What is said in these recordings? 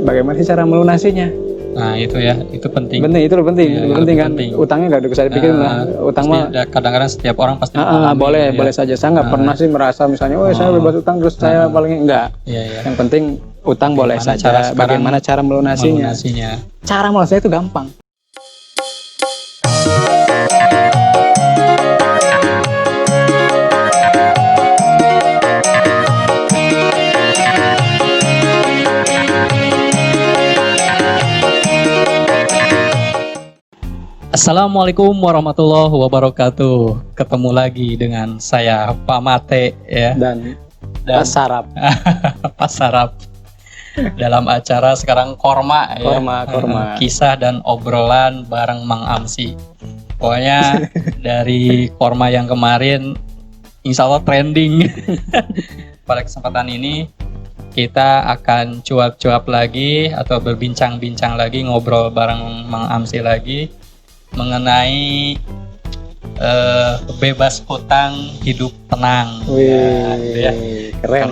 bagaimana sih cara melunasinya? Nah itu ya, itu penting. Itu lebih penting, Ya, lebih penting kan. penting. Utangnya nggak bisa dipikirin lah. Utang mah kadang-kadang setiap orang pasti mengalami, boleh, ya. boleh saja. Saya nggak pernah sih merasa misalnya, saya bebas utang terus saya paling enggak. Iya. Yang penting utang boleh saja. Bagaimana cara melunasinya? Cara melunasinya itu gampang. Assalamualaikum warahmatullahi wabarakatuh. Ketemu lagi dengan saya Pak Mate ya Dan Pak Sarap. Pak Sarap. Dalam acara sekarang Korma ya. Korma. Kisah dan obrolan bareng Mang Amsi. Pokoknya dari Korma yang kemarin insya Allah trending. Pada kesempatan ini kita akan cuap-cuap lagi atau berbincang-bincang lagi, ngobrol bareng Mang Amsi lagi mengenai bebas hutang, hidup tenang. Keren.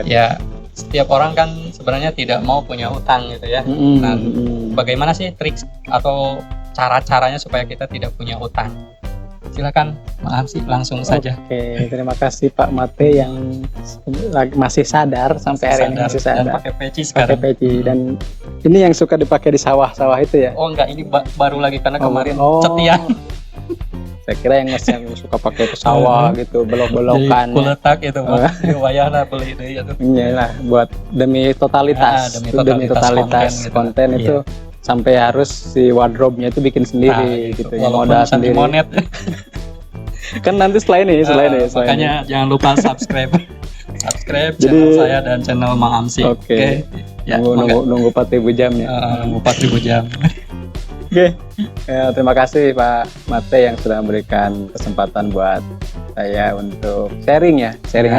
Ya, setiap orang kan sebenarnya tidak mau punya hutang gitu ya. Nah, bagaimana sih trik atau cara-caranya supaya kita tidak punya hutang? Silakan Mang Amsi langsung saja. Oke, terima kasih Pak Mate yang masih sadar sampai hari ini masih sadar. Dan pakai peci sekarang. Pakai peci dan ini yang suka dipakai di sawah-sawah itu ya? Oh enggak, ini baru lagi karena kemarin setia. Saya kira yang suka pakai ke sawah gitu, belok-belokan. Kuletak itu Pak. Wayahna beli itu ya tuh. Iyalah buat demi totalitas. Demi totalitas konten itu. Sampai harus si wardrobe-nya itu bikin sendiri gitu ya, modal sendiri. Monet. Kan nanti setelah ini. Makanya jangan lupa subscribe channel saya dan channel Mang Amsi. Oke. Ya, nunggu 4.000 jam ya. Nunggu 4.000 jam. Oke. Ya, terima kasih Pak Mate yang sudah memberikan kesempatan buat saya untuk sharing ya. Sharing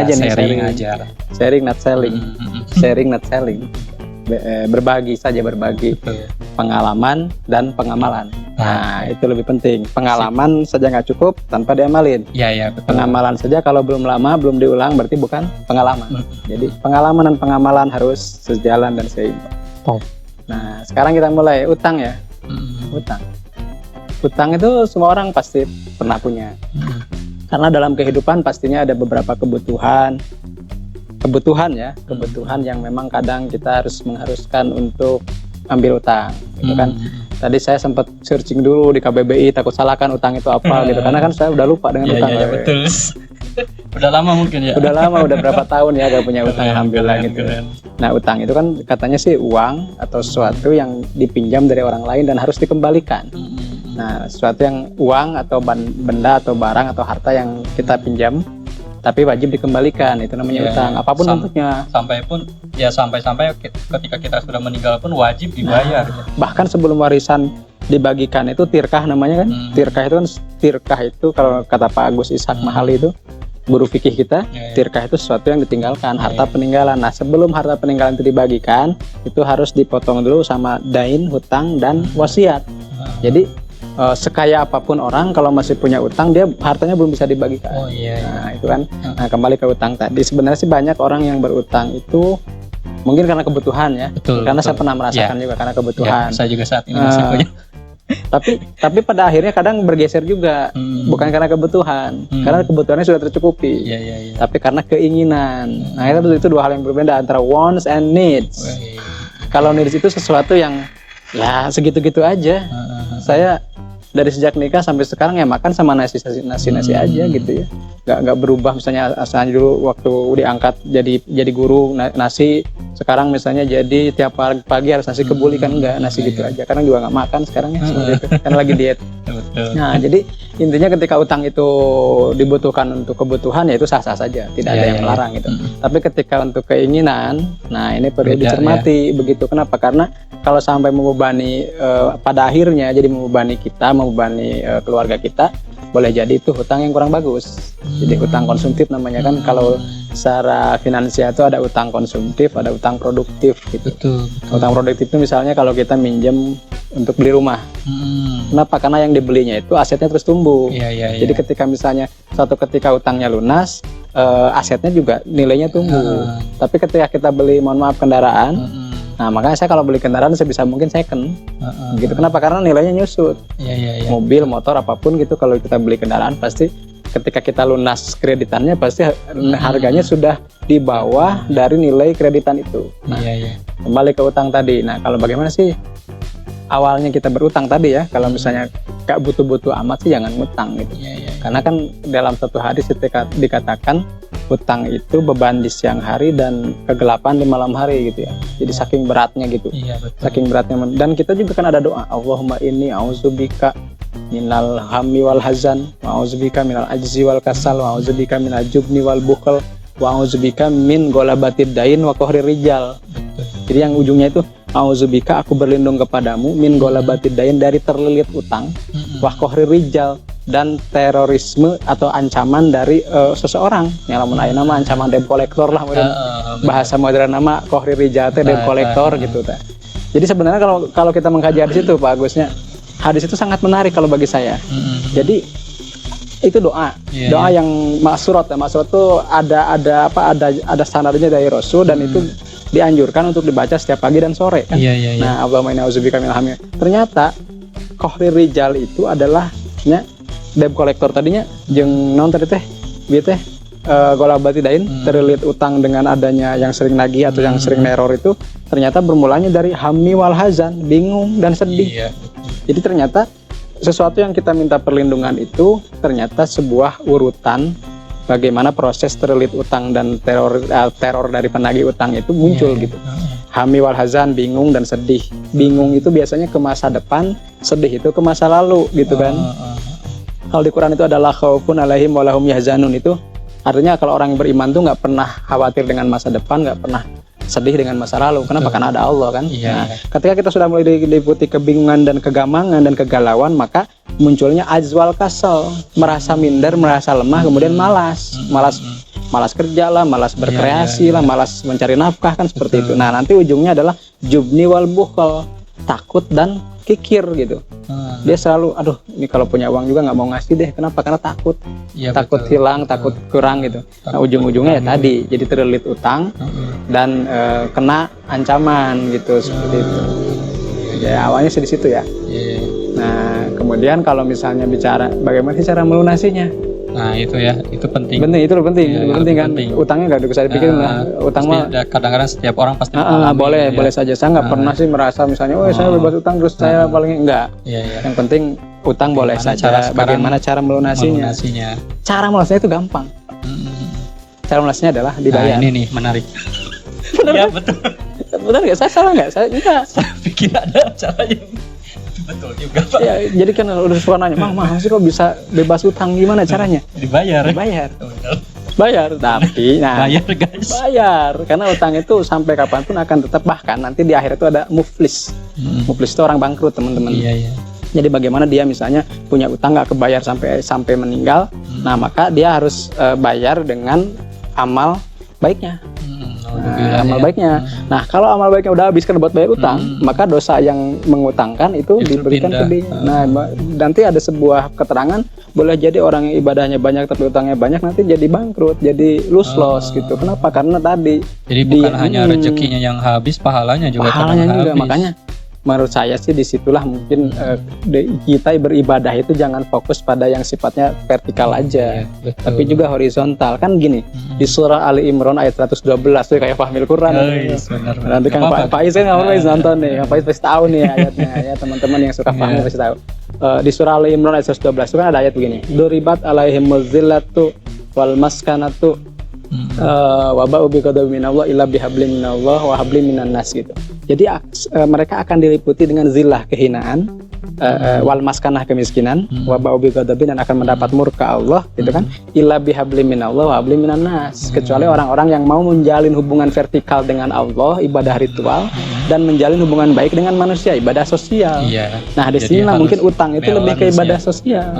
not selling. Sharing not selling. Berbagi. Betul. Pengalaman dan pengamalan. Nah, itu lebih penting. Pengalaman saja nggak cukup tanpa diamalin. Iya, betul. Pengamalan saja kalau belum lama, belum diulang berarti bukan pengalaman. Jadi pengalaman dan pengamalan harus sejalan dan seimbang. Nah, sekarang kita mulai utang ya. Utang itu semua orang pasti pernah punya. Karena dalam kehidupan pastinya ada beberapa kebutuhan yang memang kadang kita harus mengharuskan untuk ambil utang gitu kan. Tadi saya sempat searching dulu di KBBI, takut salah kan utang itu apa gitu, karena kan saya udah lupa dengan utang. Iya, betul. Udah lama mungkin ya. Udah berapa tahun ya gak punya utang, alhamdulillah gitu. Nah, utang itu kan katanya sih uang atau sesuatu yang dipinjam dari orang lain dan harus dikembalikan. Nah, sesuatu yang uang atau benda atau barang atau harta yang kita pinjam tapi wajib dikembalikan, itu namanya utang, apapun bentuknya. Sampai ketika kita sudah meninggal pun wajib dibayar. Bahkan sebelum warisan dibagikan itu tirkah namanya kan. Tirkah itu kalau kata Pak Agus Ishak Mahali itu guru fikih kita, tirkah itu sesuatu yang ditinggalkan, harta peninggalan. Nah, sebelum harta peninggalan itu dibagikan, itu harus dipotong dulu sama dain, hutang dan wasiat. Jadi sekaya apapun orang kalau masih punya utang, dia hartanya belum bisa dibagikan. Nah, itu kan. Nah, kembali ke utang tadi, sebenarnya sih banyak orang yang berutang itu mungkin karena kebutuhan ya. Karena saya pernah merasakan juga karena kebutuhan. Saya juga saat ini masih punya. Tapi pada akhirnya kadang bergeser juga, bukan karena kebutuhan, karena kebutuhannya sudah tercukupi. Tapi karena keinginan. Nah, itu dua hal yang berbeda antara wants and needs. Kalau needs itu sesuatu yang ya segitu-gitu aja. Saya dari sejak nikah sampai sekarang ya makan sama nasi aja gitu ya, nggak berubah. Misalnya asalnya dulu waktu diangkat jadi guru nasi, sekarang misalnya jadi tiap pagi harus nasi kebuli kan, enggak, nasi gitu aja, karena juga nggak makan sekarang ya seperti itu karena lagi diet. Nah, jadi intinya ketika utang itu dibutuhkan untuk kebutuhan ya itu sah-sah saja, tidak ada yang melarang gitu. Tapi ketika untuk keinginan, nah ini perlu dicermati begitu. Kenapa? Karena kalau sampai membebani pada akhirnya jadi membebani kita, membebani keluarga kita, boleh jadi itu hutang yang kurang bagus. Jadi hutang konsumtif namanya kan. Kalau secara finansial itu ada utang konsumtif, ada utang produktif gitu. Betul. Utang produktif itu misalnya kalau kita minjem untuk beli rumah. Kenapa? Karena yang dibelinya itu asetnya terus tumbuh. Jadi ketika misalnya suatu ketika utangnya lunas, asetnya juga nilainya tumbuh. Tapi ketika kita beli, mohon maaf, kendaraan, Nah makanya saya kalau beli kendaraan sebisa mungkin second. Gitu. Kenapa? Karena nilainya nyusut. Mobil, motor, apapun gitu, kalau kita beli kendaraan pasti ketika kita lunas kreditannya pasti harganya sudah di bawah dari nilai kreditan itu. Nah, kembali ke utang tadi. Nah, kalau bagaimana sih awalnya kita berutang tadi ya? Kalau misalnya gak butuh-butuh amat sih jangan ngutang gitu. Karena kan dalam satu hadis dikatakan utang itu beban di siang hari dan kegelapan di malam hari gitu ya. Jadi saking beratnya gitu. Saking beratnya. Dan kita juga kan ada doa, Allahumma inni a'udzubika minal hammi wal hazan, wa a'udzubika minal ajzi wal kasal, wa a'udzubika minal jubni wal bukhl, wa a'udzubika min golabatid dain wa qahrir rijal. Jadi yang ujungnya itu a'udzubika, aku berlindung kepadamu, min golabatid dain, dari terlilit utang, wa qahrir rijal, dan terorisme atau ancaman dari seseorang. Yang lamun aya nama ancaman debt collector lah, bahasa modern nama qahrir rijal teh debt collector gitu teh. Jadi sebenarnya kalau kita mengkaji hadis itu Pak Agusnya, hadis itu sangat menarik kalau bagi saya. Jadi itu doa yang maksurat. Maksurat itu ada standarnya dari Rasul, dan itu dianjurkan untuk dibaca setiap pagi dan sore kan. Nah, Allahumma inni a'udzubika minal hammi. Ternyata qahrir rijal itu adalah debt collector tadinya jeung naon tadi teh? Bieu teh golabati dain, terlilit utang dengan adanya yang sering nagih atau yang sering neror itu ternyata bermulanya dari hammi wal hazan, bingung dan sedih. Jadi ternyata sesuatu yang kita minta perlindungan itu ternyata sebuah urutan bagaimana proses terlilit utang dan teror dari penagih utang itu muncul gitu. Hammi wal hazan, bingung dan sedih. Bingung itu biasanya ke masa depan, sedih itu ke masa lalu gitu kan. Kalau di Quran itu adalah khaufun alaihim wa lahum yahzanun, itu artinya kalau orang yang beriman tuh nggak pernah khawatir dengan masa depan, nggak pernah sedih dengan masa lalu. Kenapa? Karena ada Allah kan. Nah, ketika kita sudah mulai diliputi kebingungan dan kegamangan dan kegalauan, maka munculnya ajwal kasal, merasa minder, merasa lemah, kemudian malas kerja lah, malas berkreasi lah, malas mencari nafkah kan, seperti itu. Nah, nanti ujungnya adalah jubni wal bukhl, takut dan kikir gitu. Dia selalu, aduh ini kalau punya uang juga nggak mau ngasih deh. Kenapa? Karena takut hilang, takut kurang gitu. Nah, ujung-ujungnya ya tadi jadi terlilit utang dan kena ancaman gitu, seperti itu. Ya awalnya sih di situ ya. Nah kemudian kalau misalnya bicara bagaimana sih cara melunasinya? Nah itu ya, itu penting. Itu penting kan. Utangnya nggak usah dipikirin lah. Utang mah kadang-kadang setiap orang pasti boleh saja. Saya nggak pernah sih merasa misalnya, saya bebas utang terus saya paling enggak. Yang penting utang boleh saja. Bagaimana cara melunasinya? Cara melunasinya itu gampang. Cara melunasinya adalah dibayar. Nah, ini nih menarik. Iya betul. Benar nggak? Saya salah nggak? Saya enggak. Saya pikir ada cara yang betul juga Pak. Ya, jadi kan udah suka nanya, Mang sih kok bisa bebas utang, gimana caranya? Dibayar. Bayar, tapi bayar guys. Bayar, karena utang itu sampai kapanpun akan tetap, bahkan nanti di akhir itu ada muflis. Muflis itu orang bangkrut, teman-teman. Jadi bagaimana dia misalnya punya utang nggak kebayar sampai meninggal, nah maka dia harus bayar dengan amal baiknya. Amal baiknya. Nah, kalau amal baiknya udah habis kan buat bayar utang, maka dosa yang mengutangkan itu diberikan ke dia. Nah, nanti ada sebuah keterangan, boleh jadi orang yang ibadahnya banyak tapi utangnya banyak nanti jadi bangkrut, jadi loss gitu. Kenapa? Karena tadi jadi bukan hanya rezekinya yang habis, pahalanya juga habis. Makanya menurut saya sih disitulah mungkin kita beribadah itu jangan fokus pada yang sifatnya vertikal aja, tapi juga horizontal kan gini. Di surah Ali Imran ayat 112 tuh kayak Fahmil Quran. Nanti kan Pak Is kan nonton nih, Pak Is pasti tahu nih ayatnya ya, teman-teman yang suka Fahmil pasti tahu. Di surah Ali Imran ayat 112 itu kan ada ayat begini, duribat alaihimuz zillatu wal maskanatu wa ba'u bi ghadabin minallah illa bihablin minallah wa hablin minan nas gitu. Jadi mereka akan diliputi dengan zillah, kehinaan, wal maskanah, kemiskinan, wa ba'u bi ghadabin, dan akan mendapat murka Allah gitu kan, illa bihablin minallah wa hablin minan nas, kecuali orang-orang yang mau menjalin hubungan vertikal dengan Allah, ibadah ritual, dan menjalin hubungan baik dengan manusia, ibadah sosial. Nah di sini mungkin utang itu lebih ke ibadah sosial.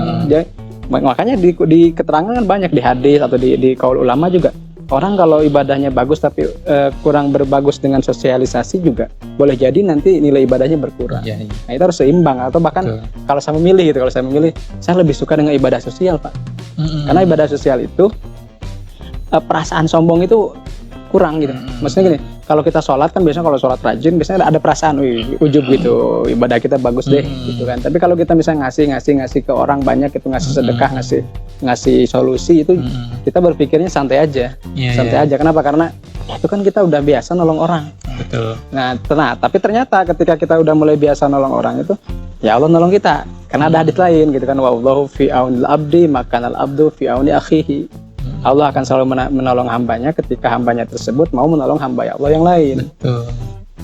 Makanya di keterangan kan banyak di hadis atau di qaul ulama juga, orang kalau ibadahnya bagus tapi kurang berbagus dengan sosialisasi juga boleh jadi nanti nilai ibadahnya berkurang. Nah itu harus seimbang, atau bahkan kalau saya memilih saya lebih suka dengan ibadah sosial Pak. Karena ibadah sosial itu perasaan sombong itu kurang gitu. Maksudnya gini, kalau kita sholat kan biasanya kalau sholat rajin biasanya ada perasaan ujub gitu, ibadah kita bagus deh gitu kan. Tapi kalau kita misalnya ngasih ke orang banyak itu, ngasih sedekah, ngasih solusi itu, kita berpikirnya santai aja. Santai aja. Kenapa? Karena itu kan kita udah biasa nolong orang. Betul. Nah, tapi ternyata ketika kita udah mulai biasa nolong orang itu, ya Allah nolong kita. Karena ada hadits lain gitu kan, wallahu fi aunil abdi makanal abdu fi auni akhihi. Allah akan selalu menolong hambanya ketika hambanya tersebut mau menolong hamba ya Allah yang lain. Betul.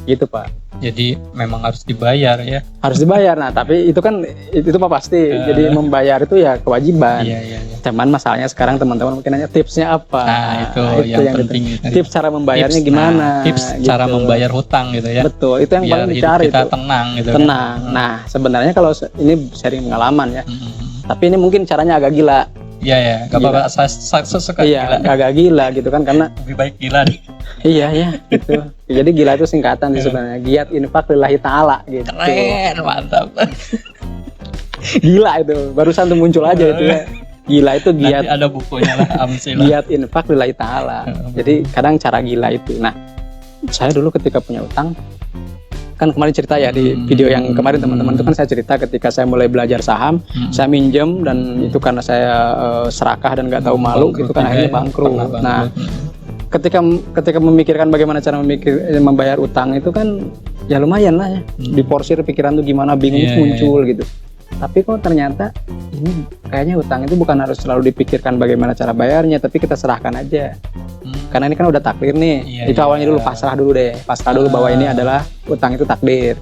Gitu Pak. Jadi memang harus dibayar ya. Harus dibayar. Nah, tapi itu kan itu Pak pasti. Jadi membayar itu ya kewajiban. Iya. Cuman masalahnya sekarang teman-teman mungkin nanya tipsnya apa. Nah, itu yang penting gitu. Tips cara membayarnya gimana? Tips gitu. Cara membayar hutang gitu ya. Betul. Itu yang biar paling dicari kita itu. Tenang gitu. Tenang. Kan? Nah, sebenarnya kalau ini sharing pengalaman ya. Tapi ini mungkin caranya agak gila. Iya, gak apa-apa, saya suka gila. Agak gila gitu kan, karena lebih baik gila deh. Iya gitu. Jadi gila itu singkatan sih sebenarnya, giat infak lillahi ta'ala gitu. Keren, mantap. Gila itu, barusan tuh muncul aja itu ya. Gila itu giat. Nanti ada bukunya lah, Amsi lah. Giat infak lillahi ta'ala. Jadi kadang cara gila itu. Nah, saya dulu ketika punya utang, kan kemarin cerita ya di video yang kemarin teman-teman itu kan saya cerita ketika saya mulai belajar saham, saya minjem dan itu karena saya serakah dan nggak tahu malu gitu kan akhirnya bangkrut. Nah, ketika memikirkan bagaimana cara membayar utang itu kan ya lumayan lah ya, diporsir pikiran tuh gimana bingung muncul gitu. Tapi kok ternyata ini kayaknya utang itu bukan harus selalu dipikirkan bagaimana cara bayarnya, tapi kita serahkan aja. Karena ini kan udah takdir nih. Itu awalnya dulu pasrah dulu deh. Pasrah dulu bahwa ini adalah utang itu takdir.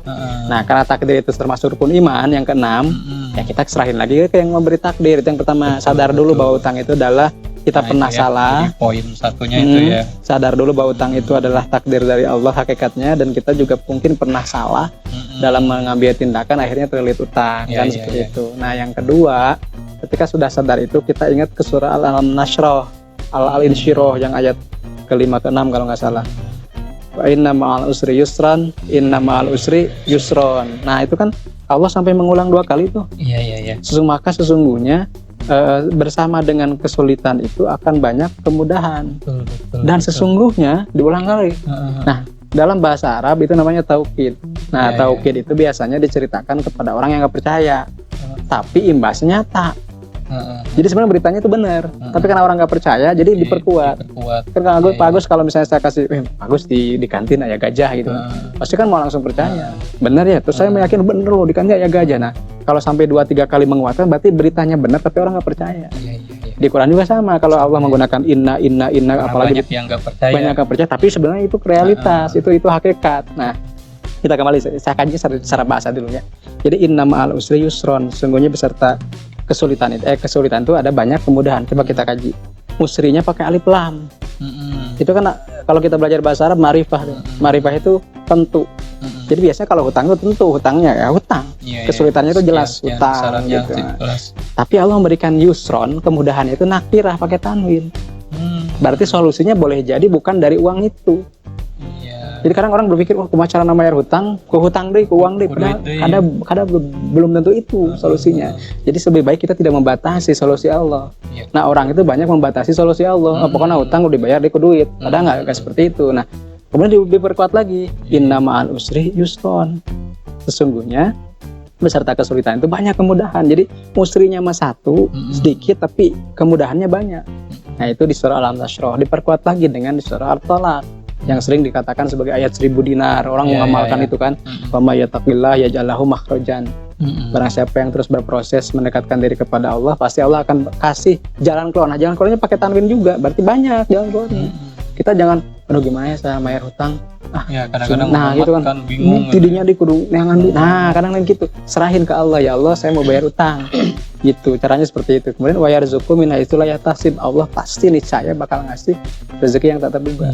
Nah, karena takdir itu termasuk rukun iman yang keenam, ya kita serahin lagi ke yang memberi takdir. Itu yang pertama, sadar dulu bahwa utang itu adalah kita pernah salah. Jadi poin satunya itu ya. Sadar dulu bahwa utang itu adalah takdir dari Allah hakikatnya, dan kita juga mungkin pernah salah dalam mengambil tindakan akhirnya terlilit utang kan seperti itu. Nah, yang kedua, ketika sudah sadar itu kita ingat ke surah Al-Nashrah, Al-Insyirah yang ayat ke-5 ke-6 kalau nggak salah. Wa inna ma'al usri yusran, inna ma'al usri yusron. Nah, itu kan Allah sampai mengulang 2 kali tuh. Iya. Sesungguhnya bersama dengan kesulitan itu akan banyak kemudahan. Betul. Dan sesungguhnya diulang kali. Nah, dalam bahasa Arab itu namanya taukid. Nah, taukid itu biasanya diceritakan kepada orang yang nggak percaya, tapi imbasnya nyata. Jadi sebenarnya beritanya itu benar, tapi karena orang nggak percaya, jadi diperkuat. Kan Pak Agus kalau misalnya saya kasih, Pak Agus di kantin ada gajah gitu, pasti kan mau langsung percaya. Benar ya, terus saya meyakin bener loh di kantin ada gajah. Nah, kalau sampai 2-3 kali menguatkan, berarti beritanya benar, tapi orang nggak percaya. Di Quran juga sama, kalau Allah menggunakan inna, apalagi banyak yang nggak percaya. Banyak yang percaya, tapi sebenarnya itu realitas, itu hakikat. Nah, kita kembali, saya kaji secara bahasa dulu ya. Jadi inna ma'al usri yusron, sesungguhnya beserta kesulitan itu ada banyak kemudahan. Coba kita kaji. Usrinya pakai alif lam. Itu kan kalau kita belajar bahasa Arab marifah. Marifah itu tentu. Jadi biasanya kalau hutang itu tentu, hutangnya ya hutang. Kesulitannya itu jelas hutang gitu. Tapi Allah memberikan yusron, kemudahan itu nakirah pakai tanwin. Berarti solusinya boleh jadi bukan dari uang itu. Jadi kadang orang berpikir, cara bayar hutang, hutang deh, uang deh. Kadang belum tentu itu solusinya. Jadi lebih baik kita tidak membatasi solusi Allah. Nah, orang itu banyak membatasi solusi Allah. Pokoknya hutang udah dibayar deh ke duit. Padahal nggak seperti itu. Nah, kemudian diperkuat lagi. Inna ma'al usri yusron. Sesungguhnya beserta kesulitan itu banyak kemudahan. Jadi musrinya mah satu, sedikit, tapi kemudahannya banyak. Nah, itu di surah Al-Nashrah. Diperkuat lagi dengan di surah Al-Talaq, yang sering dikatakan sebagai ayat 1000 dinar. Orang mengamalkan itu kan, wa may yattaqillah yaj'al lahu makhrajan. Barang siapa yang terus berproses mendekatkan diri kepada Allah, pasti Allah akan kasih jalan keluar. Nah, jalan keluarnya pakai tanwin juga, berarti banyak jalan keluarnya. Kita jangan, aduh gimana ya saya bayar hutang, kadang-kadang gitu kan bingung, tidinya di kudu neangan. Nah, kadang gitu, serahin ke Allah, ya Allah saya mau bayar utang. Gitu, caranya seperti itu. Kemudian wa yarzuqu min haitsu la yahtasib, Allah pasti niscaya bakal ngasih rezeki yang tak terduga.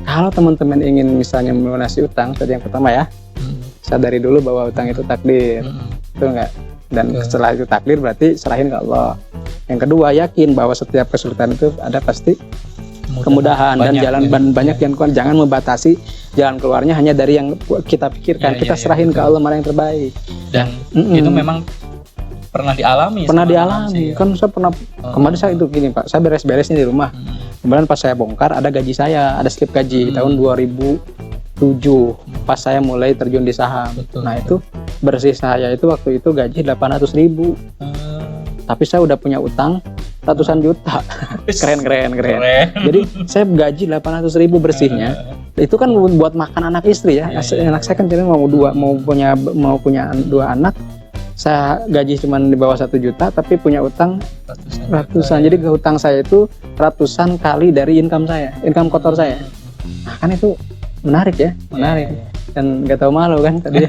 Kalau teman-teman ingin misalnya melunasi utang, tadi yang pertama ya, sadari dulu bahwa utang itu takdir. Betul enggak? Dan setelah itu takdir berarti serahin ke Allah. Yang kedua, yakin bahwa setiap kesulitan itu ada pasti kemudahan dan jalan banyak yang keluar. Jangan membatasi jalan keluarnya hanya dari yang kita pikirkan. Kita serahin ke Allah mana yang terbaik. Dan itu memang pernah dialami. Kan saya pernah kemarin saya itu gini Pak, saya beres-beres nih di rumah. Kemudian pas saya bongkar ada gaji saya, ada slip gaji tahun 2007 pas saya mulai terjun di saham. Nah itu bersih saya itu waktu itu gaji 800.000. Tapi saya udah punya utang ratusan juta. Keren. Jadi saya gaji 800.000 bersihnya. Itu kan buat makan anak istri ya. Anak saya kan jadi mau punya 2 anak. Saya gaji cuma di bawah 1 juta tapi punya utang ratusan. Jadi hutang saya itu ratusan kali dari income kotor saya. Nah, kan itu menarik ya, dan gak tahu malu kan tadi.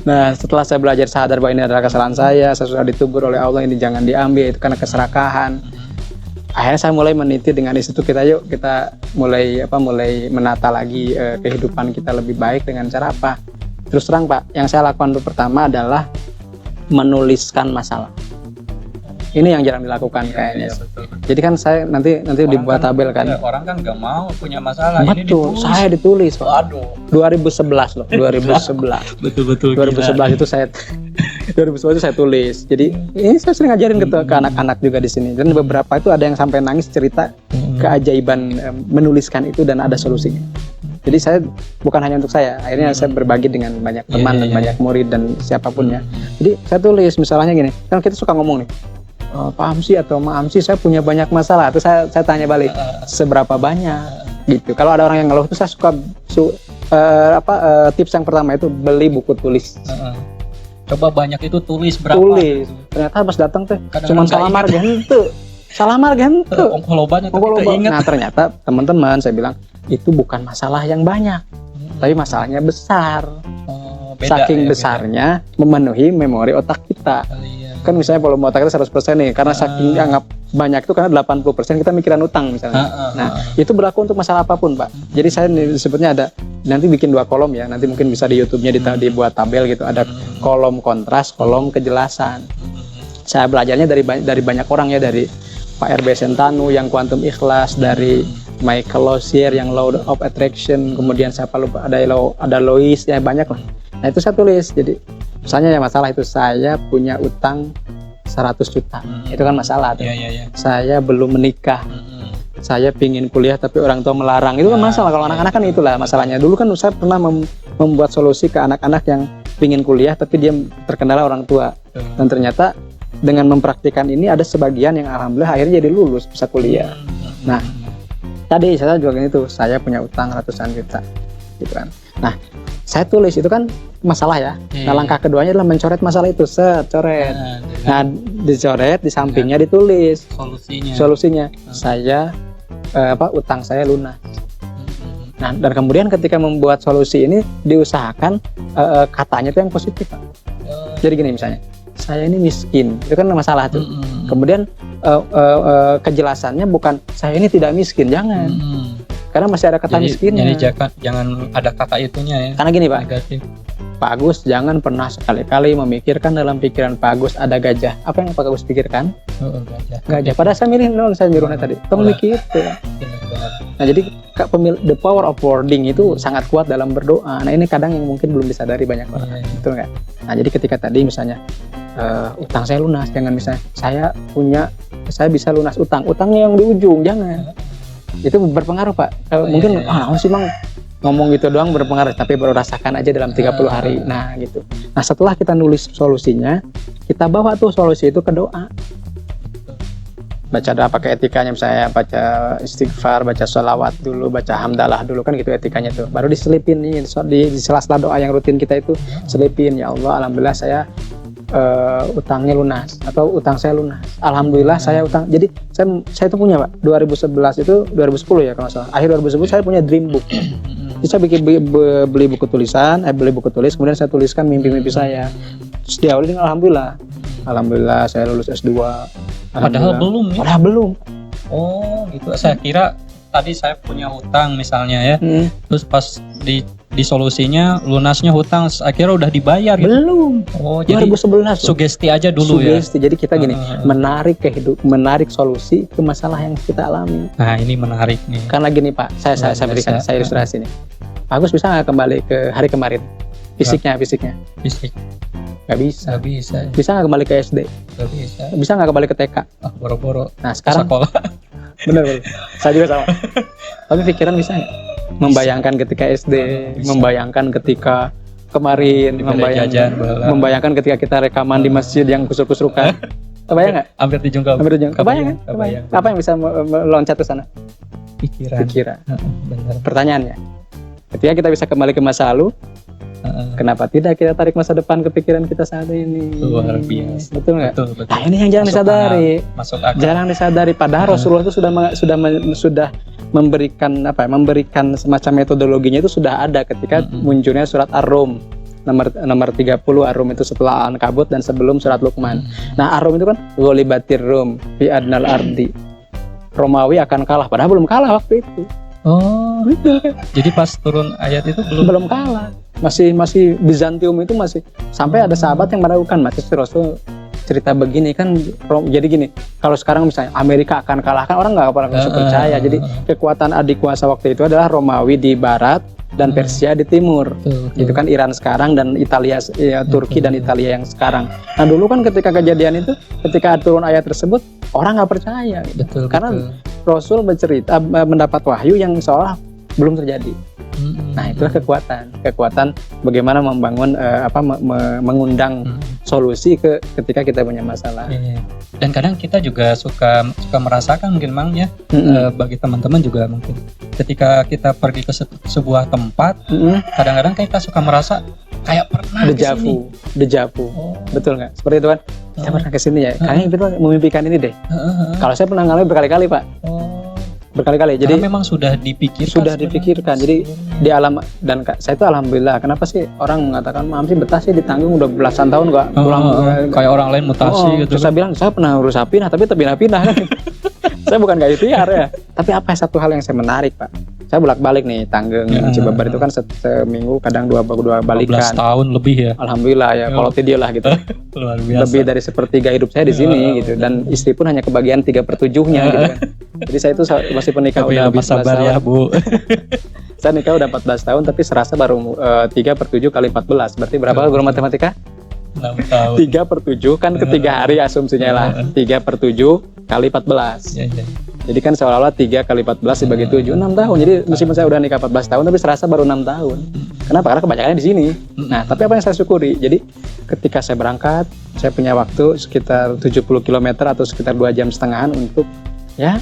Nah, setelah saya belajar sadar bahwa ini adalah kesalahan saya sudah ditubur oleh Allah, ini jangan diambil, itu karena keserakahan. Akhirnya saya mulai meniti dengan itu, kita mulai menata lagi kehidupan kita lebih baik dengan cara apa? Terus terang Pak, yang saya lakukan dulu pertama adalah menuliskan masalah. Ini yang jarang dilakukan kayaknya. Betul. Jadi kan saya nanti dibuat tabel kan. Orang kan nggak mau punya masalah. Betul, saya ditulis. Aduh. 2011 loh, 2011. Betul. 2011 itu saya 2011 itu saya tulis. Jadi ini saya sering ngajarin ke anak-anak juga di sini. Dan beberapa itu ada yang sampai nangis cerita keajaiban menuliskan itu dan ada solusinya. Jadi saya bukan hanya untuk saya, akhirnya saya berbagi dengan banyak teman dan banyak murid dan siapapun ya. Jadi saya tulis misalnya gini, kan kita suka ngomong nih, Pak Amsi atau Ma Amsi saya punya banyak masalah. Terus saya tanya balik, seberapa banyak gitu. Kalau ada orang yang ngeluh itu saya suka tips yang pertama itu beli buku tulis. Coba banyak itu tulis berapa? Tulis. Ternyata pas datang tuh cuma salamar gantu. Kalau banyak Nah ternyata teman-teman saya bilang itu bukan masalah yang banyak, tapi masalahnya besar. Saking besarnya memenuhi memori otak kita. Kan misalnya volume otak kita 100% nih, karena saking anggap banyak itu karena 80% kita mikiran utang misalnya. Nah itu berlaku untuk masalah apapun Pak. Jadi saya sebutnya ada, nanti bikin 2 kolom ya, nanti mungkin bisa di YouTube-nya dibuat tabel gitu, ada kolom kontras, kolom kejelasan. Saya belajarnya dari banyak orang ya, dari Pak RB Sentanu yang Quantum Ikhlas, dari Michael Losier yang Law of Attraction, kemudian siapa lupa ada Lois ya, banyak lah. Nah itu saya tulis. Jadi misalnya yang masalah itu saya punya utang 100 juta, itu kan masalah tuh. Saya belum menikah, saya pingin kuliah tapi orang tua melarang, itu kan masalah. Kalau anak-anak kan itulah masalahnya. Dulu kan saya pernah membuat solusi ke anak-anak yang pingin kuliah tapi dia terkendala orang tua, dan ternyata dengan mempraktikkan ini ada sebagian yang alhamdulillah akhirnya jadi lulus bisa kuliah. Nah tadi saya juga itu, saya punya utang ratusan juta gitu kan. Nah saya tulis itu kan masalah ya. Nah langkah keduanya adalah mencoret masalah itu, coret. Nah dicoret, di sampingnya ditulis solusinya. Saya utang saya lunas. Nah dan kemudian ketika membuat solusi ini diusahakan katanya itu yang positif Pak. Jadi gini misalnya, saya ini miskin, itu kan masalah tuh. Kemudian kejelasannya bukan saya ini tidak miskin, jangan. Karena masih ada kata miskinnya. Jadi jangan ada kata itunya ya. Karena gini Pak, negatif. Pak Agus jangan pernah sekali-kali memikirkan dalam pikiran Pak Agus ada gajah. Apa yang Pak Agus pikirkan? Gajah. Padahal saya milih dong, saya nyuruhnya tadi. Kamu mikir itu. Nah jadi the power of wording itu sangat kuat dalam berdoa. Nah ini kadang yang mungkin belum disadari banyak orang. Betul nggak? Nah jadi ketika tadi misalnya utang saya lunas, jangan misalnya saya bisa lunas utangnya yang di ujung, jangan. Itu berpengaruh Pak. Mungkin sih Bang ngomong gitu doang berpengaruh, tapi baru rasakan aja dalam 30 hari. Nah gitu. Nah setelah kita nulis solusinya, kita bawa tuh solusi itu ke doa. Baca doa pakai etikanya, misalnya baca istighfar, baca sholawat dulu, baca hamdalah dulu, kan gitu etikanya tuh. Baru diselipin nih di sela-sela doa yang rutin kita itu, selipin, ya Allah alhamdulillah saya utangnya lunas, atau utang saya lunas, alhamdulillah saya utang. Jadi saya itu punya Pak, 2011 itu 2010 ya kalau nggak salah, akhir 2010 saya punya dream book. Jadi saya beli buku tulisan, beli buku tulis, kemudian saya tuliskan mimpi-mimpi saya. Terus diawali dengan alhamdulillah saya lulus S2. Padahal belum ya? Padahal belum. Oh gitu, saya kira tadi saya punya hutang misalnya ya, terus pas di solusinya lunasnya hutang akhirnya udah dibayar gitu. Belum. Oh, jadi 2011 sugesti aja dulu sugesti. Ya. Jadi kita gini, menarik solusi ke masalah yang kita alami. Nah, ini menarik nih. Karena gini Pak, saya berikan saya ilustrasi nih. Pak Agus bisa nggak kembali ke hari kemarin? Fisiknya. Fisik. Nggak bisa. Bisa nggak kembali ke SD? Nggak bisa. Bisa nggak kembali ke TK? Boro-boro. Nah sekarang sekolah. Bener. Saya juga sama. Tapi pikiran bisa nggak? Membayangkan ketika SD, membayangkan ketika kemarin, membayangkan ketika kita rekaman di masjid yang kusur-kusurukan. Kebayang nggak? Hampir dijungkal. Kebayang kan? Apa yang bisa meloncat ke sana? Pikiran. Benar. Pertanyaannya, ketika kita bisa kembali ke masa lalu, kenapa tidak kita tarik masa depan ke pikiran kita saat ini? Luar biasa. Betul nggak? Betul. Nah, ini yang jangan disadari. Masuk akal. Jarang disadari. Padahal Rasulullah itu sudah memberikan semacam metodologinya itu sudah ada ketika munculnya surat Ar-Rum nomor 30. Ar-Rum itu setelah Al-Ankabut dan sebelum surat Luqman. Nah, Ar-Rum itu kan ghalibatir Rum fi adnal ardi. Romawi akan kalah, padahal belum kalah waktu itu. Oh, gitu. Jadi pas turun ayat itu belum kalah. Masih Bizantium itu masih sampai ada sahabat yang meragukan, masih Rasul cerita begini kan. Jadi gini, kalau sekarang misalnya Amerika akan kalah, kan orang nggak pernah percaya. Jadi kekuatan adik kuasa waktu itu adalah Romawi di barat dan Persia di timur. Itu kan Iran sekarang dan Italia, Turki dan Italia yang sekarang. Nah, dulu kan ketika kejadian itu, ketika turun ayat tersebut, orang nggak percaya. Karena Rasul bercerita mendapat wahyu yang seolah belum terjadi. Nah, itulah kekuatan bagaimana membangun mengundang solusi ketika kita punya masalah. Dan kadang kita juga suka merasakan mungkin Mang ya, bagi teman-teman juga mungkin ketika kita pergi ke sebuah tempat, kadang-kadang kita suka merasa kayak pernah dejavu. Betul nggak? Seperti itu kan? Saya pernah kesini ya. Kayaknya kita memimpikan ini deh. Kalau saya pernah ngalamin berkali-kali, Pak. Berkali-kali. Jadi memang sudah dipikirkan. Jadi di alam, dan saya itu alhamdulillah. Kenapa sih orang mengatakan Mam sih betah sih di Tanggung udah belasan tahun nggak pulang kayak orang lain mutasi gitu. Terus saya bilang saya pernah urus pindah tapi terpindah-pindah. Saya bukan nggak ikhtiar ya. Tapi apa satu hal yang saya menarik, Pak? Saya bolak-balik nih Tanggung, Cibabar itu kan seminggu kadang dua balikan. 12 tahun lebih ya. Alhamdulillah ya. Kalau tidak lah gitu. Luar biasa. Lebih dari sepertiga hidup saya di sini gitu. Dan istri pun hanya kebagian 3/7-nya gitu kan. Jadi saya itu masih penikah udah 14 tahun. Ya, Bu. Saya nikah udah 14 tahun tapi serasa baru 3/7 kali 14. Berarti berapa guru matematika? 6 tahun. 3/7 kan ketiga hari asumsinya lah. 3/7 kali 14. Jadi kan seolah-olah 3 kali 14 dibagi 7, 6 tahun. Jadi meskipun saya udah nikah 14 tahun tapi serasa baru 6 tahun. Kenapa? Karena kebanyakannya di sini. Nah, tapi apa yang saya syukuri? Jadi ketika saya berangkat, saya punya waktu sekitar 70 km atau sekitar 2,5 jam untuk ya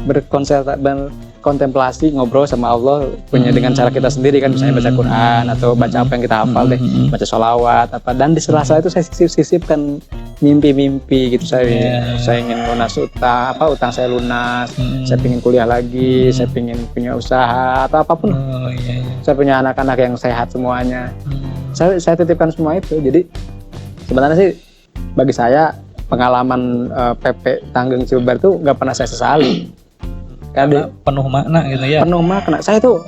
berkontemplasi, ngobrol sama Allah punya dengan cara kita sendiri kan, misalnya baca Quran atau baca apa yang kita hafal deh, baca sholawat apa, dan di sela-sela itu saya sisipkan mimpi-mimpi gitu. Saya ingin lunas utang saya lunas, saya ingin kuliah lagi, saya ingin punya usaha atau apapun. Saya punya anak-anak yang sehat semuanya. Saya titipkan semua itu. Jadi sebenarnya sih bagi saya pengalaman PP Tanggung Cibabar itu nggak pernah saya sesali. Karena penuh makna gitu ya. Penuh makna. Saya tuh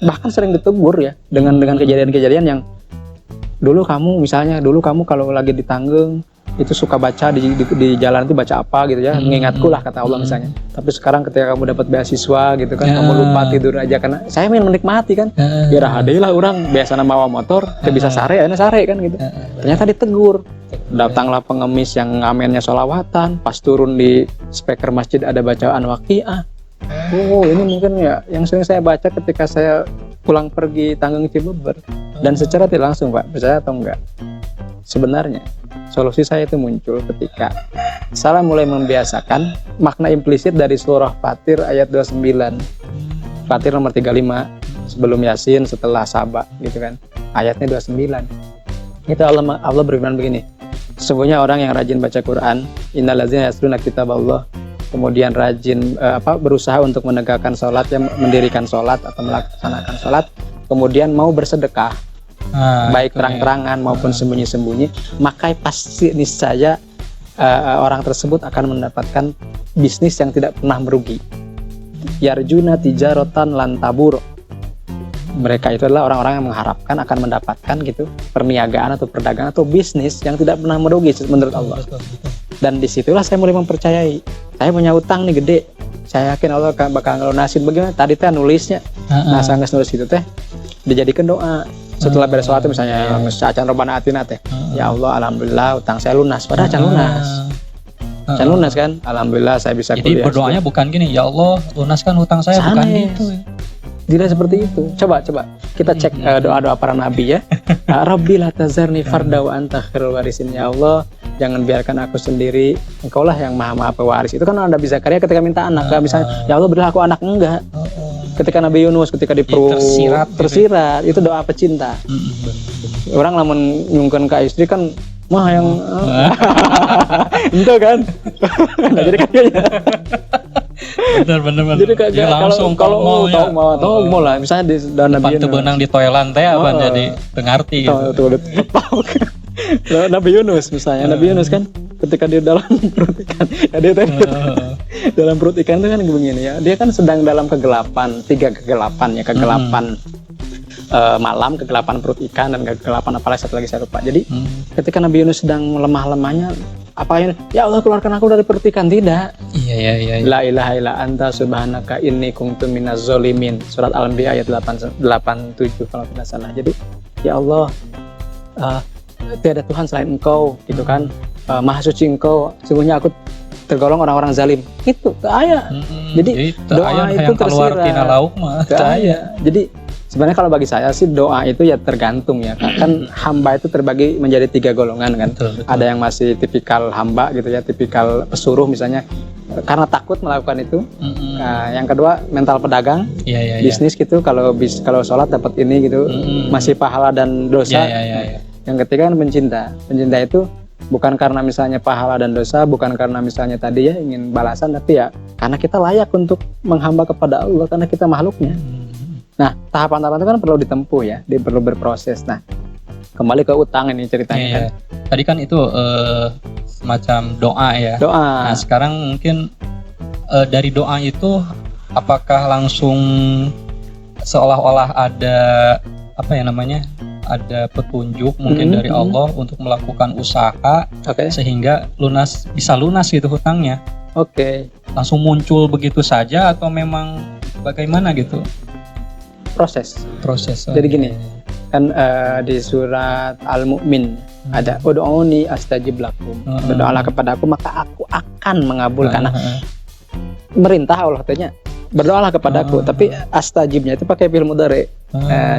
bahkan sering ditegur ya dengan kejadian-kejadian yang dulu kamu kalau lagi di Tanggung itu suka baca di jalan itu baca apa gitu ya, mengingatku lah kata Allah misalnya. Tapi sekarang ketika kamu dapat beasiswa gitu kan, kamu lupa tidur aja karena saya ingin menikmati kan. Biar lah orang biasa mawa motor, bisa sare kan gitu. Ternyata ditegur. Datanglah pengemis yang ngamennya sholawatan, pas turun di speaker masjid ada bacaan waqiah. Oh, ini mungkin ya yang sering saya baca ketika saya pulang pergi Tanggung Cibabar. Dan secara tidak langsung, Pak, percaya atau enggak, sebenarnya solusi saya itu muncul ketika saya mulai membiasakan makna implisit dari surah Fatir ayat 29. Fatir nomor 35, sebelum Yasin, setelah Saba gitu kan. Ayatnya 29. Itu Allah berfirman begini. Sesungguhnya orang yang rajin baca Quran, innallazina yasluna kitaballah, kemudian rajin berusaha untuk menegakkan sholat, mendirikan sholat atau melaksanakan sholat, kemudian mau bersedekah, baik terang-terangan maupun sembunyi-sembunyi, maka pasti niscaya orang tersebut akan mendapatkan bisnis yang tidak pernah merugi. Yarjuna tijaratan lan tabur. Mereka itu adalah orang-orang yang mengharapkan akan mendapatkan gitu perniagaan atau perdagangan atau bisnis yang tidak pernah merugi menurut Allah. Dan disitulah saya mulai mempercayai. Saya punya utang nih gede. Saya yakin Allah bakal ngelunasin. Bagaimana? Tadi teh nulisnya. Nah, saya nulis itu teh dijadikan doa. Setelah beres sholat misalnya acan robana atina teh. Ya Allah, alhamdulillah utang saya lunas. Padahal acan lunas. Saya lunas kan, alhamdulillah saya bisa jadi kuliah. Jadi berdoanya bukan gini, ya Allah lunaskan hutang saya, bukan gitu. Tidak seperti itu. Coba kita cek doa-doa para nabi ya. Rabbi la tazarni farda wa anta khairul warisin. Ya Allah, jangan biarkan aku sendiri, engkaulah yang maha pewaris. Itu kan Nabi Zakaria ketika minta anak, enggak misalnya ya Allah berilah aku anak, enggak. Ketika Nabi Yunus ketika di perut tersirat itu doa pecinta. Orang lamun nyungkeun ka istri kan mah yang itu kan. Nah, jadi kayaknya bener. Jadi kayak kalau mau lah misalnya di Nabi Yunus benang di toilet teh apa jadi dengarti gitu. Nabi Yunus misalnya, Nabi Yunus kan ketika dia dalam perut ikan, ya dia dalam perut ikan itu kan begini ya, dia kan sedang dalam kegelapan, 3 kegelapan ya, kegelapan malam, kegelapan perut ikan, dan kegelapan apalagi satu lagi saya lupa. Jadi ketika Nabi Yunus sedang lemah-lemahnya, apain ya Allah keluarkan aku dari perut ikan, tidak. Iya. La ilaha illa anta subhanaka inni kuntu minaz zolimin, surat Al-Anbiya ayat 87 kalau tidak salah. Jadi ya Allah, tiada Tuhan selain Engkau, gitu kan, maha suci Engkau, sungguhnya aku tergolong orang-orang zalim. Itu ayat. Jadi doa itu tersirat. Jadi sebenarnya kalau bagi saya sih doa itu ya tergantung ya, kan hamba itu terbagi menjadi 3 golongan kan. Betul. Ada yang masih tipikal hamba gitu ya, tipikal pesuruh misalnya karena takut melakukan itu. Yang kedua mental pedagang, bisnis gitu, kalau sholat dapat ini gitu, masih pahala dan dosa. Yang ketiga kan pencinta itu bukan karena misalnya pahala dan dosa, bukan karena misalnya tadi ya ingin balasan, tapi ya karena kita layak untuk menghamba kepada Allah karena kita makhluknya. Nah, tahapan-tahapan itu kan perlu ditempuh ya, perlu berproses. Nah, kembali ke utang ini ceritanya kan. Tadi kan itu semacam doa ya. Nah, sekarang mungkin dari doa itu apakah langsung seolah-olah ada apa ya namanya? Ada petunjuk mungkin dari Allah untuk melakukan usaha sehingga bisa lunas gitu hutangnya. Langsung muncul begitu saja atau memang bagaimana gitu? Proses. Jadi gini, kan di surat Al-Mu'min ada ud'uni astajib lakum. Berdoalah kepadaku maka aku akan mengabulkan. Merintah Allah katanya, berdoalah kepadaku, tapi astajibnya itu pakai fi'il mudhari.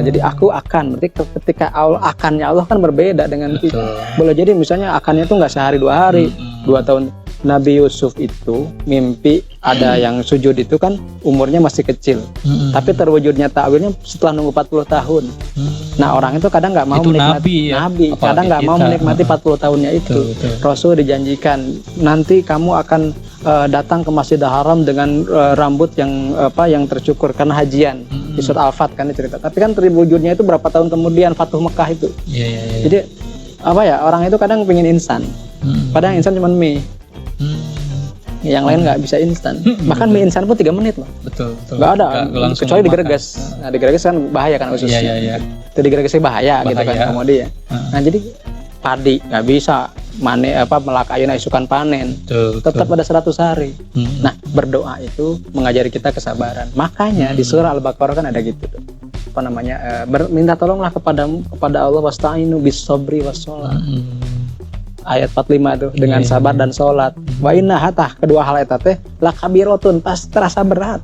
Jadi aku akan, berarti ketika akannya Allah kan berbeda dengan itu. Boleh jadi misalnya akannya itu nggak sehari 2 hari, 2 tahun. Nabi Yusuf itu mimpi ada yang sujud itu kan umurnya masih kecil, tapi terwujudnya ta'wilnya setelah nunggu 40 tahun. Nah orang itu kadang nggak mau menikmati Nabi kadang nggak mau menikmati 40 tahunnya itu. Rasul dijanjikan nanti kamu akan datang ke Masjidil Haram dengan rambut yang tercukur karena hajian. Di surat Al-Fat kan cerita. Tapi kan terwujudnya itu berapa tahun kemudian, Fatuh Mekah itu. Jadi orang itu kadang pengen instan, padahal instan cuma mie. Yang lain nggak bisa instan. Bahkan mie instan pun 3 menit loh. Betul. Nggak ada, kecuali digereges. Nah digereges kan bahaya kan ususnya. Itu digeregesnya bahaya gitu kan komodi ya. Nah jadi padi nggak bisa melak ayuna isukan panen. Tetap ada 100 hari. Nah berdoa itu mengajari kita kesabaran. Makanya di surah Al-Baqarah kan ada gitu tuh. Minta tolonglah kepada Allah, wasta'inu bis sabri was shalah. Ayat 45 tuh, dengan sabar dan sholat. Wa inna hatah, kedua hal eta teh la kabiratun, pas terasa berat.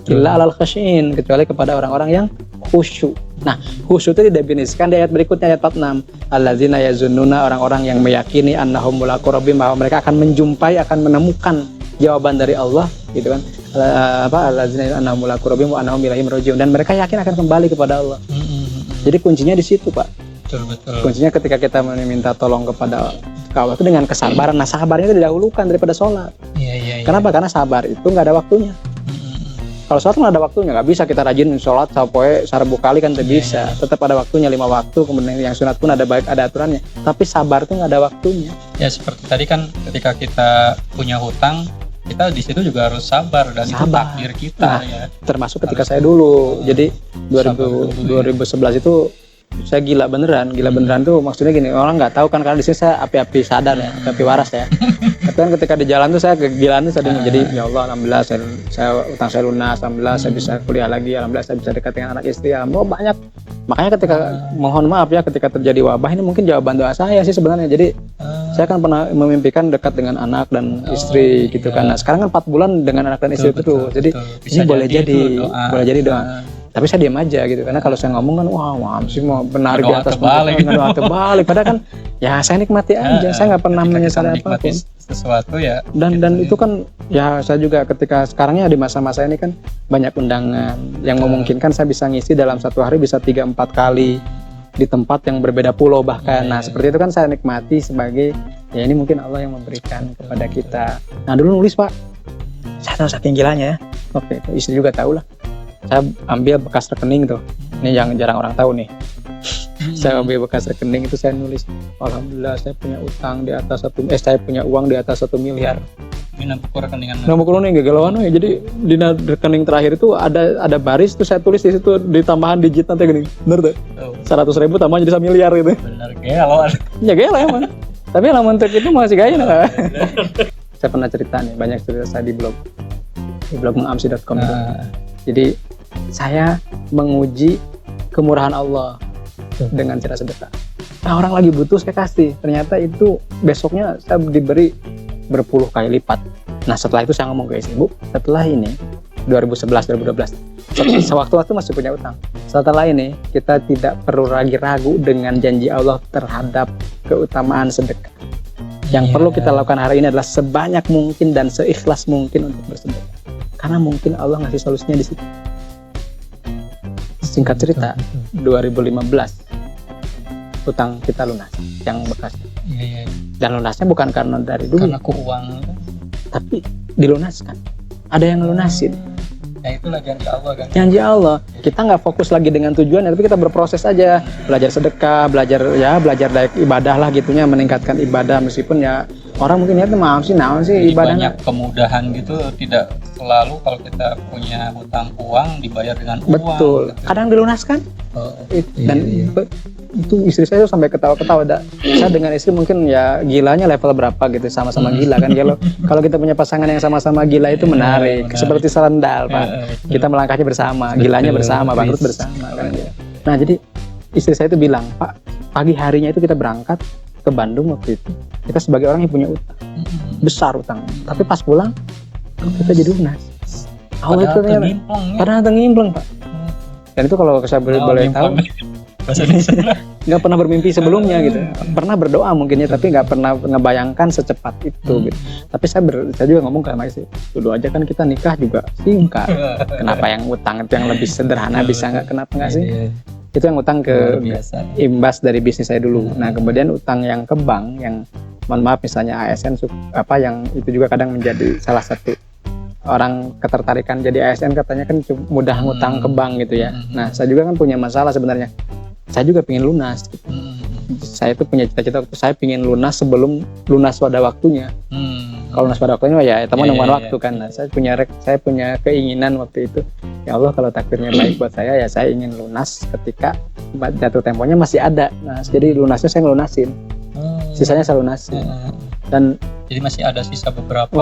Illa alal khasyin, kecuali kepada orang-orang yang khusyuk. Nah, khusyuk itu didefinisikan di ayat berikutnya, ayat 46. Allazina yazunnuna, orang-orang yang meyakini annahum mulaqu rabbihim, bahwa mereka akan menjumpai, akan menemukan jawaban dari Allah, gitu kan. Allazina annahum mulaqu rabbihim wa annahum ilaihi raji'un, dan mereka yakin akan kembali kepada Allah. Jadi kuncinya di situ, Pak. Betul. Kuncinya ketika kita meminta tolong kepada Allah itu dengan kesabaran. Nah, sabarnya itu didahulukan daripada sholat. Kenapa? Karena sabar itu nggak ada waktunya. Kalau sholat nggak ada waktunya, nggak bisa kita rajin sholat sampai 1000 kali kan tidak bisa. Tetap ada waktunya 5 waktu, kemudian yang sunat pun ada aturannya. Tapi sabar itu nggak ada waktunya. Ya seperti tadi kan ketika kita punya hutang, kita di situ juga harus sabar dan itu takdir kita. Nah, ya. Termasuk ketika saya dulu, jadi 2011 itu saya gila beneran tuh maksudnya gini, orang nggak tahu kan karena di sini saya api-api sadar ya, api waras ya. Tapi kan ketika di jalan tuh saya kegilaan tuh jadi ya Allah, alhamdulillah saya utang saya lunas, alhamdulillah saya bisa kuliah lagi, alhamdulillah saya bisa dekat dengan anak istri, alhamdulillah banyak. Makanya ketika mohon maaf ya ketika terjadi wabah ini mungkin jawaban doa saya sih sebenarnya. Jadi Saya kan pernah memimpikan dekat dengan anak dan istri gitu kan. Nah sekarang kan 4 bulan dengan anak dan istri terus. Jadi ini boleh jadi doa. Tapi saya diam aja gitu, karena kalau saya ngomong kan wah sih mau benar di atas doa terbalik. Padahal kan ya saya nikmati aja, saya nggak pernah menyesali apapun sesuatu ya. Dan itu kan ya saya juga ketika sekarangnya di masa-masa ini kan banyak undangan yang memungkinkan saya bisa ngisi dalam satu hari bisa 3-4 kali di tempat yang berbeda pulau bahkan. Nah seperti itu kan saya nikmati sebagai ya ini mungkin Allah yang memberikan kepada kita. Nah dulu nulis Pak, saya tahu saking gilanya ya. Oke, istri juga tahu lah. Saya ambil bekas rekening tuh, ini yang jarang orang tahu nih. Saya ambil bekas rekening itu saya nulis, alhamdulillah saya punya utang di atas saya punya uang di atas 1 miliar. Ini buku rekeningan. Nah buku rekening gagalauan ya. Jadi di rekening terakhir itu ada baris tuh saya tulis di situ ditambahan digit nanti gini, bener tuh. 100.000 tambah jadi 1 miliar gitu. Bener galau. Ya galau emang. Tapi alamat itu masih gaya nggak? Saya pernah cerita nih, banyak cerita saya di blog mengamsi.com. Jadi saya menguji kemurahan Allah dengan cara sedekah. Nah, orang lagi butuh saya kasih. Ternyata itu besoknya saya diberi berpuluh kali lipat. Nah setelah itu saya ngomong ke istri, Bu, setelah ini 2011-2012 sewaktu-waktu masih punya utang. Setelah ini kita tidak perlu lagi ragu dengan janji Allah terhadap keutamaan sedekah. Yang perlu kita lakukan hari ini adalah sebanyak mungkin dan seikhlas mungkin untuk bersedekah. Karena mungkin Allah ngasih solusinya di situ. Singkat cerita, 2015 utang kita lunas yang bekas. Dan lunasnya bukan karena dari dulu. Karena uang. Tapi dilunaskan. Ada yang ngelunasin. Ya itulah janji Allah kan. Janji Allah. Kita nggak fokus lagi dengan tujuan, tapi kita berproses aja. Belajar sedekah, belajar daik ibadah lah gitunya, meningkatkan ibadah meskipun ya orang mungkin lihat maaf sih, naon sih ibadahnya. Banyak kemudahan gitu, tidak selalu kalau kita punya hutang uang dibayar dengan uang. Betul. Gitu. Kadang dilunaskan. Itu istri saya tuh sampai ketawa-ketawa. Saya dengan istri mungkin ya gilanya level berapa gitu, sama-sama gila kan. Kalau kita punya pasangan yang sama-sama gila itu menarik. Seperti serendal Pak. Kita melangkahnya bersama, gilanya bersama, bangkrut bersama kan. Nah jadi istri saya itu bilang, Pak, pagi harinya itu kita berangkat ke Bandung waktu itu. Kita sebagai orang yang punya utang besar utang, tapi pas pulang kita jadi lunas. Padahal tengimpleng Pak. Dan itu kalau saya boleh tahu, nggak pernah bermimpi sebelumnya gitu. Pernah berdoa mungkinnya, tapi nggak pernah ngebayangkan secepat itu gitu. Tapi saya juga ngomong ke istri, dulu aja kan kita nikah juga singkat. Kenapa yang utang itu yang lebih sederhana bisa nggak? Kenapa nggak sih? Itu yang utang ke imbas dari bisnis saya dulu. Nah kemudian utang yang ke bank, yang mohon maaf misalnya ASN yang itu juga kadang menjadi salah satu orang ketertarikan jadi ASN, katanya kan mudah ngutang ke bank gitu ya. Nah saya juga kan punya masalah sebenarnya. Saya juga pengen lunas gitu. Saya itu punya cita-cita waktu saya pengen lunas sebelum lunas pada waktunya. Kalau lunas pada waktunya ya teman nungguan waktu kan. Nah, saya punya keinginan waktu itu, ya Allah kalau takdirnya baik buat saya ya saya ingin lunas ketika jatuh temponya masih ada. Nah jadi lunasnya saya ngelunasin, sisanya saya lunasin. Dan jadi masih ada sisa beberapa.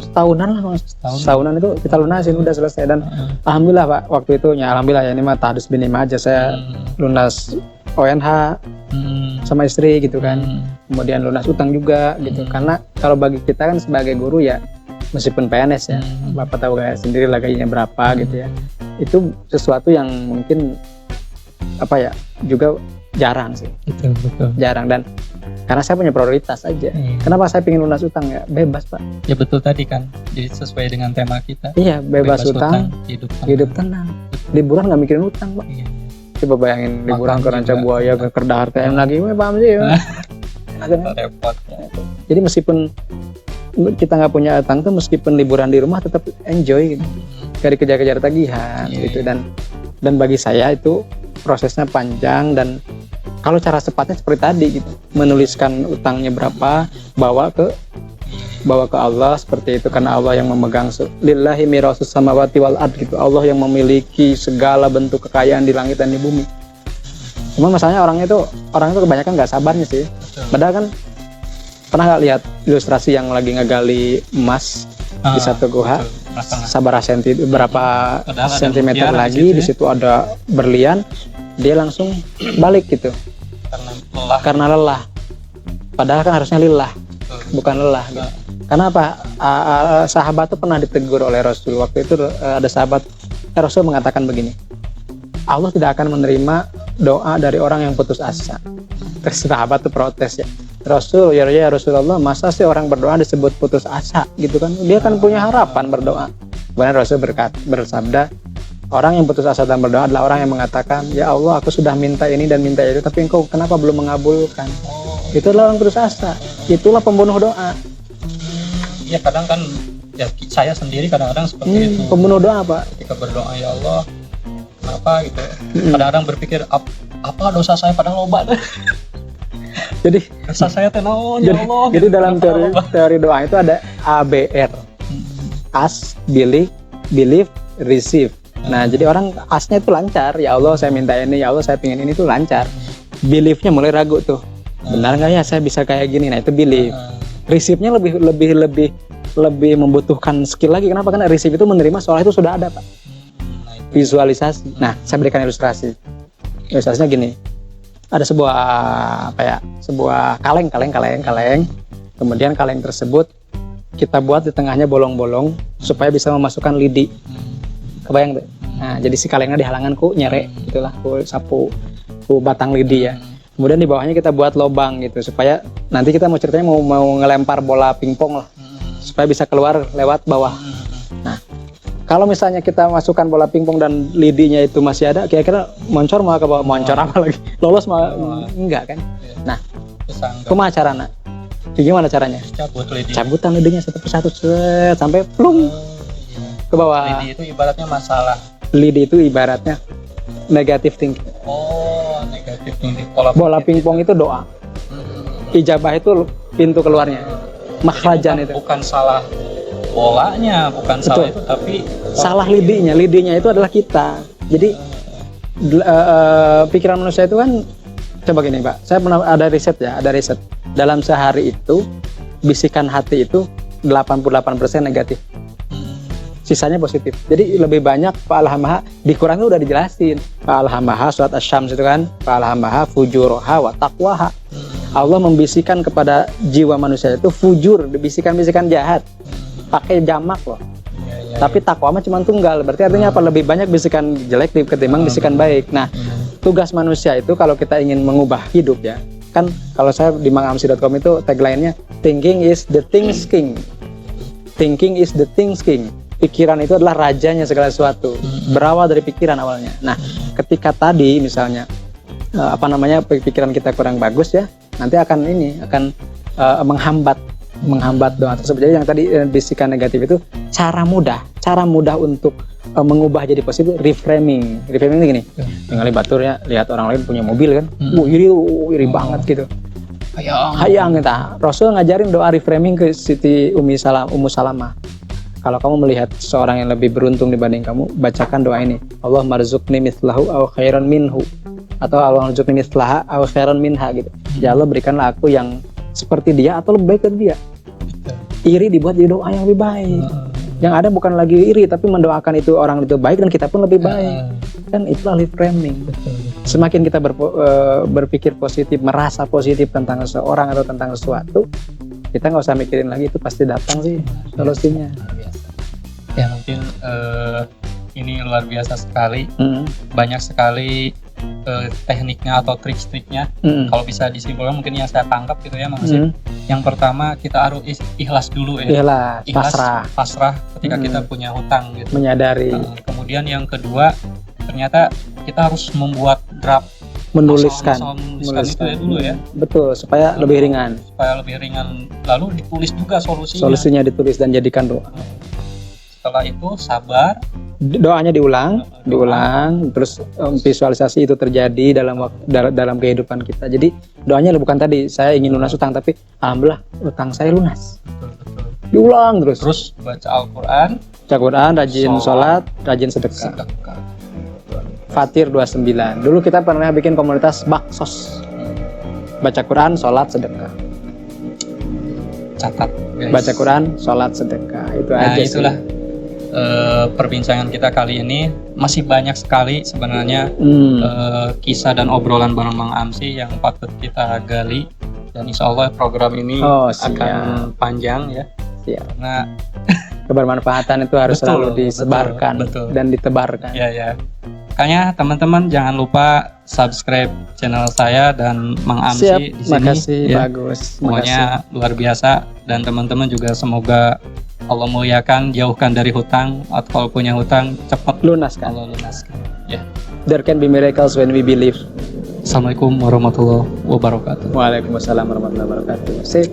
Setahunan lah Mas. Setahunan itu kita lunasin udah selesai. Dan alhamdulillah Pak waktu itu ya alhamdulillah ya ini mah tahdus binima aja saya lunas ONH sama istri gitu kan. Kemudian lunas utang juga gitu. Karena kalau bagi kita kan sebagai guru ya meskipun PNS ya, Bapak tahu kayak sendiri lah gajinya berapa gitu ya. Itu sesuatu yang mungkin juga jarang sih. Betul. Jarang, dan karena saya punya prioritas aja. Kenapa saya pengen lunas utang ya? Bebas Pak. Ya betul tadi kan. Jadi sesuai dengan tema kita. Iya, bebas utang, hidup tenang. Liburan nggak mikirin utang Pak. Coba bayangin liburan ke Ranca Buaya, ke Kerdahar TM lagi, paham sih ya. Repot. Jadi meskipun kita nggak punya utang tuh, meskipun liburan di rumah tetap enjoy gitu. Gak dikejar-kejar tagihan gitu. Dan bagi saya itu prosesnya panjang, dan kalau cara cepatnya seperti tadi gitu, menuliskan utangnya berapa, bawa ke Allah seperti itu, karena Allah yang memegang lillahi mirasus samawati wal ard gitu. Allah yang memiliki segala bentuk kekayaan di langit dan di bumi. Cuma masalahnya orang itu kebanyakan nggak sabarnya sih. Padahal kan pernah nggak lihat ilustrasi yang lagi ngegali emas di satu gua, sabar berapa sentimeter lagi di situ ada berlian, dia langsung balik gitu karena lelah. Padahal kan harusnya lillah, bukan lelah. Gitu. Karena apa? Sahabat tuh pernah ditegur oleh Rasul. Waktu itu ada sahabat, Rasul mengatakan begini, Allah tidak akan menerima doa dari orang yang putus asa. Terus sahabat tuh protes ya, Rasul, ya Rasulullah, masa sih orang berdoa disebut putus asa gitu kan? Dia kan punya harapan berdoa. Kemudian Rasul bersabda, orang yang putus asa dan berdoa adalah orang yang mengatakan, ya Allah, aku sudah minta ini dan minta itu, tapi engkau kenapa belum mengabulkan? Itulah orang putus asa. Itulah pembunuh doa. Iya, kadang kan ya saya sendiri kadang-kadang seperti itu. Pembunuh doa Pak. Ketika berdoa, ya Allah, kenapa gitu? Kadang-kadang berpikir apa dosa saya padahal loba deh. Jadi dosa saya teh naon ya Allah. Jadi dalam teori doa itu ada ABR. Ask, believe, receive. Nah, jadi orang asnya itu lancar. Ya Allah, saya minta ini, ya Allah, saya pengen ini, tuh lancar. Believe-nya mulai ragu tuh. Benar nggak ya saya bisa kayak gini? Nah, itu believe. Receive-nya lebih membutuhkan skill lagi. Kenapa? Karena receive itu menerima seolah itu sudah ada, Pak. Visualisasi. Nah, saya berikan ilustrasi. Ilustrasinya gini. Ada sebuah kaleng. Kemudian kaleng tersebut kita buat di tengahnya bolong-bolong supaya bisa memasukkan lidi. Kebayang tuh? Nah, jadi si kalengnya dihalangan ku nyere, itulah ku sapu, ku batang lidi ya. Kemudian di bawahnya kita buat lubang gitu supaya nanti kita mau ceritanya mau ngelempar bola pingpong lah, supaya bisa keluar lewat bawah. Nah, kalau misalnya kita masukkan bola pingpong dan lidinya itu masih ada, kira-kira moncor mau ke bawah, moncor apa lagi? Lolos mah enggak kan? Nah, kumaha carana? Gimana caranya? Cabutan lidinya satu persatu sampai plung ke bawah. Lidi itu ibaratnya masalah. Lidi itu ibaratnya negative thinking. Oh, negative thinking. Bola pingpong itu doa. Ijabah itu pintu keluarnya. Makhrajan itu. Bukan salah bolanya, bukan betul. Salah itu, tapi salah lidinya. Lidinya itu adalah kita. Jadi pikiran manusia itu kan, coba gini Pak, saya pernah ada riset. Dalam sehari itu bisikan hati itu 88% negatif. Sisanya positif. Jadi lebih banyak fa'alhamaha, di Quran itu udah dijelasin. Fa'alhamaha surat Asy-Syams itu kan, fa'alhamaha fujuraha wa taqwaha. Allah membisikkan kepada jiwa manusia itu fujur, bisikan-bisikan jahat. Pakai jamak loh. Tapi takwa mah cuma tunggal. Berarti artinya apa? Lebih banyak bisikan jelek ketimbang bisikan baik. Nah, tugas manusia itu kalau kita ingin mengubah hidup ya. Kan kalau saya di mangamsi.com itu tagline-nya thinking is the things king. Thinking is the things king. Pikiran itu adalah rajanya segala sesuatu. Berawal dari pikiran awalnya. Nah, ketika tadi misalnya pikiran kita kurang bagus ya, nanti akan menghambat doa tersebut. Jadi yang tadi bisikan negatif itu cara mudah untuk mengubah jadi positif, reframing. Reframing itu gini. Tinggal baturnya lihat orang lain punya mobil kan. Iri banget gitu. Hayang kita. Rasul ngajarin doa reframing ke Siti Ummu Salamah. Kalau kamu melihat seorang yang lebih beruntung dibanding kamu, bacakan doa ini. Allah marzuqni mithlahu aw khairan minhu. Atau Allah marzuqni mithlaha aw khairan minha gitu. Ya Allah, berikanlah aku yang seperti dia atau lebih baik dari dia. Iri dibuat jadi doa yang lebih baik. Yang ada bukan lagi iri, tapi mendoakan itu orang itu baik dan kita pun lebih baik. Kan itulah reframing. Semakin kita berpikir positif, merasa positif tentang seseorang atau tentang sesuatu, kita nggak usah mikirin lagi, itu pasti datang sih solusinya. Ya mungkin ini luar biasa sekali. Banyak sekali tekniknya atau trik-triknya. Kalau bisa disimpulkan mungkin yang saya tangkap gitu ya Mas. Yang pertama kita harus ikhlas dulu ya. Ikhlas, pasrah ketika kita punya hutang gitu. Menyadari. Kemudian yang kedua, ternyata kita harus membuat draft, menuliskan itu ya dulu ya. Betul, supaya lebih ringan. Lalu ditulis juga solusinya. Solusinya ditulis dan jadikan doa. Setelah itu sabar. Doanya diulang, terus visualisasi itu terjadi dalam kehidupan kita. Jadi doanya bukan tadi saya ingin lunas utang, tapi alhamdulillah utang saya lunas. Betul. Diulang terus. Terus baca Al-Quran, rajin sholat, rajin sedekah. Fatir 29. Dulu kita pernah bikin komunitas baksos. Baca Quran, sholat, sedekah. Catat guys. Baca Quran, sholat, sedekah. Itu aja sih. Itulah perbincangan kita kali ini. Masih banyak sekali sebenarnya kisah dan obrolan bareng Mang Amsi yang patut kita gali. Dan insya Allah program ini akan panjang ya. Siap. Karena kebermanfaatan itu harus selalu disebarkan dan ditebarkan. Ya. Makanya teman-teman jangan lupa subscribe channel saya dan Mang Amsi di sini. Makasih, ya. bagus. Semuanya luar biasa, dan teman-teman juga semoga Allah muliakan, jauhkan dari hutang, atau kalau punya hutang cepat lunaskan. Allah lunaskan. Ya. There can be miracles when we believe. Assalamualaikum warahmatullahi wabarakatuh. Waalaikumsalam warahmatullahi wabarakatuh. Sip.